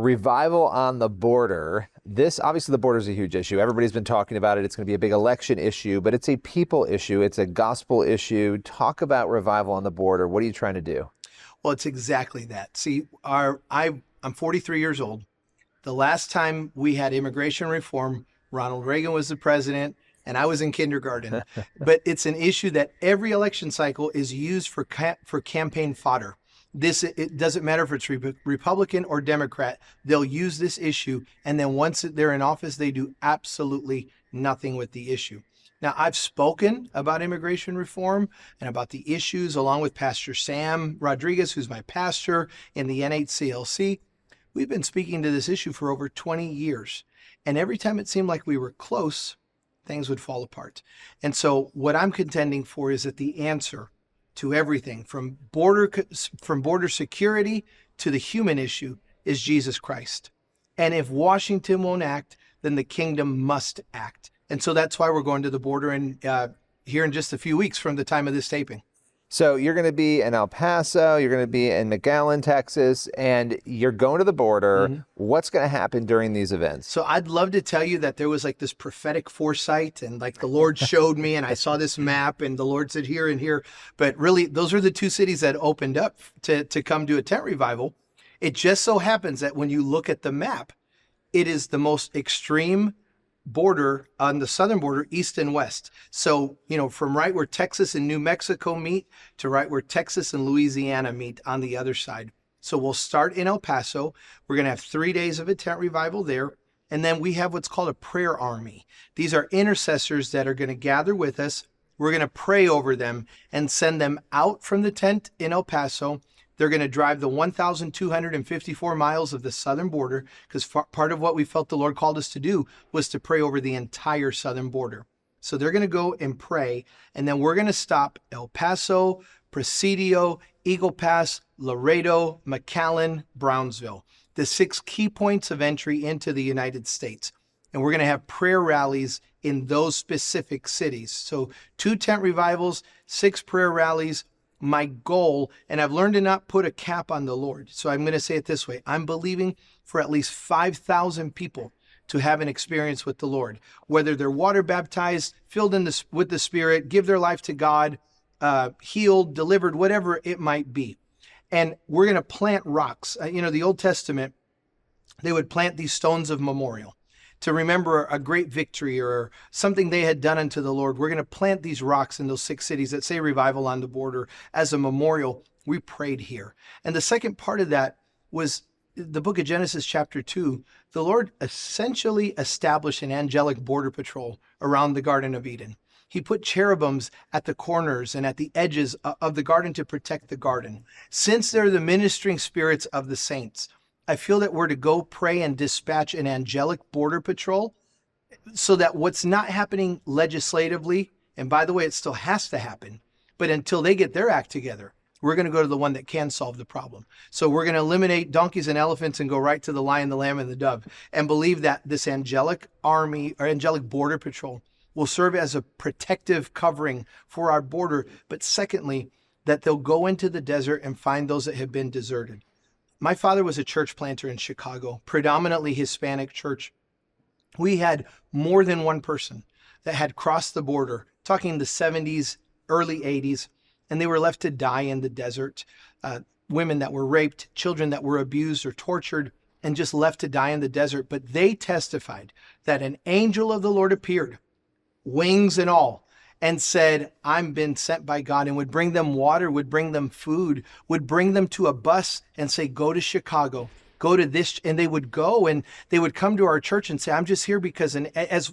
Revival on the border. This, obviously, the border is a huge issue. Everybody's been talking about it. It's going to be a big election issue, but it's a people issue. It's a gospel issue. Talk about revival on the border. What are you trying to do? Well, it's exactly that. See, I'm 43 years old. The last time we had immigration reform, Ronald Reagan was the president, and I was in kindergarten. But it's an issue that every election cycle is used for campaign fodder. It doesn't matter if it's Republican or Democrat. They'll use this issue, and then once they're in office, they do absolutely nothing with the issue. Now, I've spoken about immigration reform and about the issues along with Pastor Sam Rodriguez, who's my pastor in the NHCLC. We've been speaking to this issue for over 20 years. And every time it seemed like we were close, things would fall apart. And so what I'm contending for is that the answer to everything from border security to the human issue is Jesus Christ. And if Washington won't act, then the kingdom must act. And so that's why we're going to the border here in just a few weeks from the time of this taping. So you're going to be in El Paso, you're going to be in McAllen, Texas, and you're going to the border. Mm-hmm. What's going to happen during these events? So I'd love to tell you that there was like this prophetic foresight and like the Lord showed me and I saw this map and the Lord said here and here. But really, those are the two cities that opened up to come do a tent revival. It just so happens that when you look at the map, it is the most extreme border on the southern border, east and west. So, from right where Texas and New Mexico meet to right where Texas and Louisiana meet on the other side. So we'll start in El Paso. We're going to have 3 days of a tent revival there. And then we have what's called a prayer army. These are intercessors that are going to gather with us. We're going to pray over them and send them out from the tent in El Paso. They're going to drive the 1,254 miles of the southern border because part of what we felt the Lord called us to do was to pray over the entire southern border. So they're going to go and pray, and then we're going to stop El Paso, Presidio, Eagle Pass, Laredo, McAllen, Brownsville, the 6 key points of entry into the United States. And we're going to have prayer rallies in those specific cities. So 2 tent revivals, 6 prayer rallies. My goal, and I've learned to not put a cap on the Lord. So I'm going to say it this way. I'm believing for at least 5,000 people to have an experience with the Lord, whether they're water baptized, filled with the Spirit, give their life to God, healed, delivered, whatever it might be. And we're going to plant rocks. The Old Testament, they would plant these stones of memorial to remember a great victory or something they had done unto the Lord. We're going to plant these rocks in those 6 cities that say revival on the border as a memorial. We prayed here. And the second part of that was the book of Genesis chapter 2. The Lord essentially established an angelic border patrol around the Garden of Eden. He put cherubims at the corners and at the edges of the garden to protect the garden. Since they're the ministering spirits of the saints, I feel that we're to go pray and dispatch an angelic border patrol so that what's not happening legislatively, and by the way, it still has to happen, but until they get their act together, we're going to go to the one that can solve the problem. So we're going to eliminate donkeys and elephants and go right to the lion, the lamb, and the dove, and believe that this angelic army or angelic border patrol will serve as a protective covering for our border. But secondly, that they'll go into the desert and find those that have been deserted. My father was a church planter in Chicago, predominantly Hispanic church. We had more than one person that had crossed the border, talking the 70s, early 80s, and they were left to die in the desert. Women that were raped, children that were abused or tortured, and just left to die in the desert. But they testified that an angel of the Lord appeared, wings and all, and said, I'm been sent by God, and would bring them water, would bring them food, would bring them to a bus and say, go to Chicago, go to this. And they would go and they would come to our church and say, I'm just here because, and as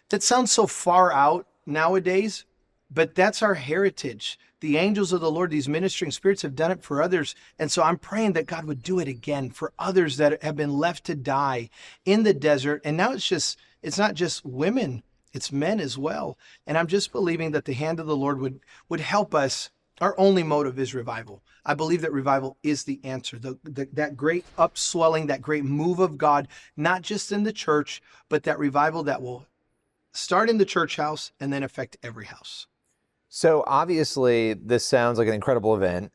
that sounds so far out nowadays, but that's our heritage. The angels of the Lord, these ministering spirits have done it for others. And so I'm praying that God would do it again for others that have been left to die in the desert. And now it's not just women, it's men as well. And I'm just believing that the hand of the Lord would help us. Our only motive is revival. I believe that revival is the answer. That great upswelling, that great move of God, not just in the church, but that revival that will start in the church house and then affect every house. So obviously this sounds like an incredible event.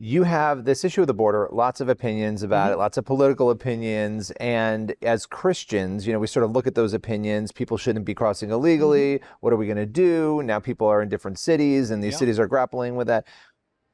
You have this issue of the border, lots of opinions about it, lots of political opinions. And as Christians, we sort of look at those opinions. People shouldn't be crossing illegally. What are we going to do? Now people are in different cities and these cities are grappling with that.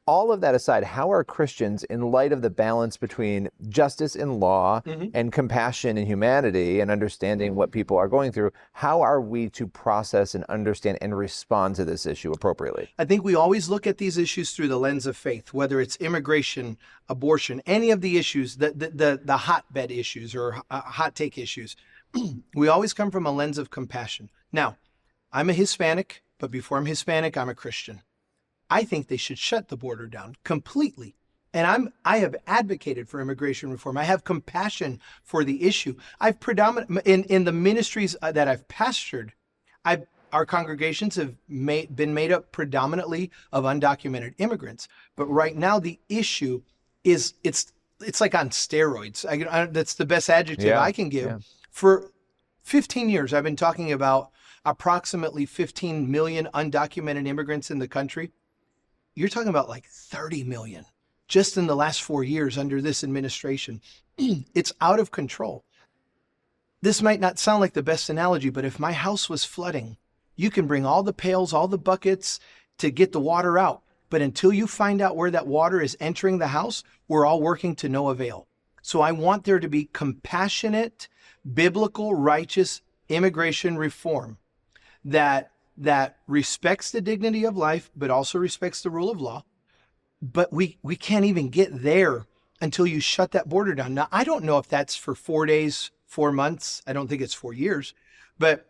All of that aside, how are Christians, in light of the balance between justice and law and compassion and humanity and understanding what people are going through, how are we to process and understand and respond to this issue appropriately? I think we always look at these issues through the lens of faith, whether it's immigration, abortion, any of the issues, the hotbed issues or hot take issues. We always come from a lens of compassion. Now, I'm a Hispanic, but before I'm Hispanic, I'm a Christian. I think they should shut the border down completely. And I have advocated for immigration reform. I have compassion for the issue. I've in the ministries that I've pastored, our congregations have been made up predominantly of undocumented immigrants. But right now the issue is it's like on steroids. That's the best adjective I can give. Yeah. For 15 years, I've been talking about approximately 15 million undocumented immigrants in the country. You're talking about like 30 million just in the last 4 years under this administration. It's out of control. This might not sound like the best analogy, but if my house was flooding, you can bring all the pails, all the buckets to get the water out. But until you find out where that water is entering the house, we're all working to no avail. So I want there to be compassionate, biblical, righteous immigration reform that respects the dignity of life, but also respects the rule of law. But we can't even get there until you shut that border down. Now, I don't know if that's for 4 days, 4 months. I don't think it's 4 years, but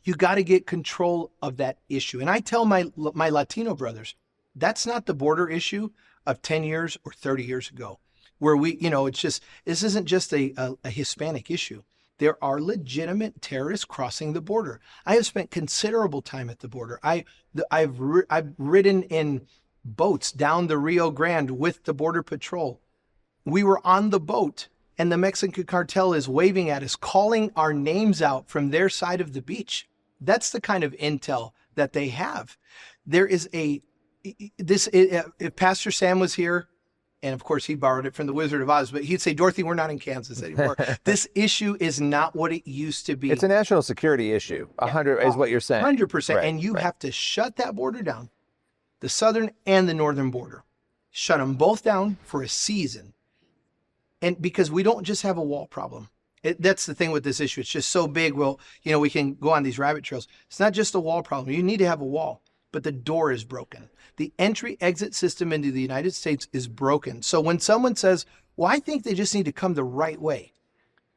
you got to get control of that issue. And I tell my Latino brothers, that's not the border issue of 10 years or 30 years ago, where this isn't just a Hispanic issue. There are legitimate terrorists crossing the border. I have spent considerable time at the border. I've ridden in boats down the Rio Grande with the Border Patrol. We were on the boat and the Mexican cartel is waving at us, calling our names out from their side of the beach. That's the kind of intel that they have. There is if Pastor Sam was here, and of course, he borrowed it from the Wizard of Oz, but he'd say, Dorothy, we're not in Kansas anymore. This issue is not what it used to be. It's a national security issue. 100 is what you're saying. 100%. Right, and you have to shut that border down, the southern and the northern border. Shut them both down for a season. And because we don't just have a wall problem. That's the thing with this issue. It's just so big. Well, we can go on these rabbit trails. It's not just a wall problem. You need to have a wall, but the door is broken. The entry-exit system into the United States is broken. So when someone says, well, I think they just need to come the right way,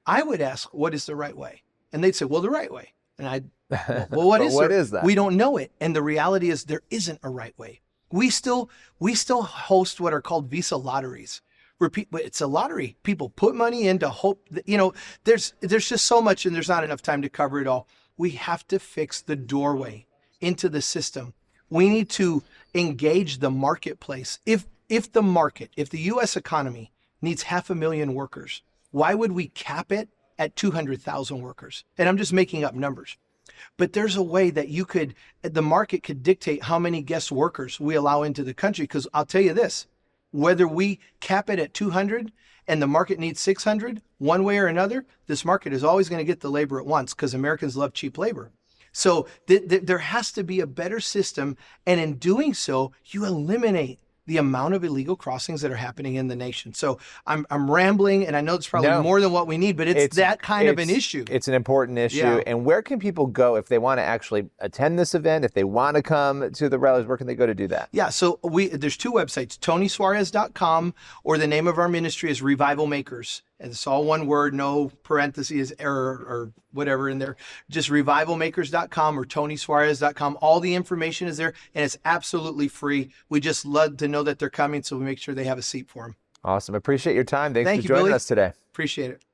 I would ask, what is the right way? And they'd say, well, the right way. And well, what is that? We don't know it. And the reality is there isn't a right way. We still host what are called visa lotteries. But it's a lottery. People put money in to hope that, there's just so much and there's not enough time to cover it all. We have to fix the doorway into the system. We need to engage the marketplace. If the U.S. economy needs 500,000 workers, why would we cap it at 200,000 workers? And I'm just making up numbers. But there's a way that the market could dictate how many guest workers we allow into the country. Because I'll tell you this, whether we cap it at 200 and the market needs 600, one way or another, this market is always going to get the labor at once because Americans love cheap labor. So there has to be a better system. And in doing so, you eliminate the amount of illegal crossings that are happening in the nation. So I'm rambling, and I know it's probably more than what we need, but it's that kind of an issue. It's an important issue. Yeah. And where can people go if they want to actually attend this event, if they want to come to the rallies? Where can they go to do that? Yeah, so there's two websites, TonySuarez.com, or the name of our ministry is Revival Makers. And it's all one word, no parentheses or whatever in there. Just revivalmakers.com or TonySuarez.com. All the information is there, and it's absolutely free. We just love to know that they're coming, so we make sure they have a seat for them. Awesome. Appreciate your time. Thanks for Thank you, joining Billy. us today. Appreciate it.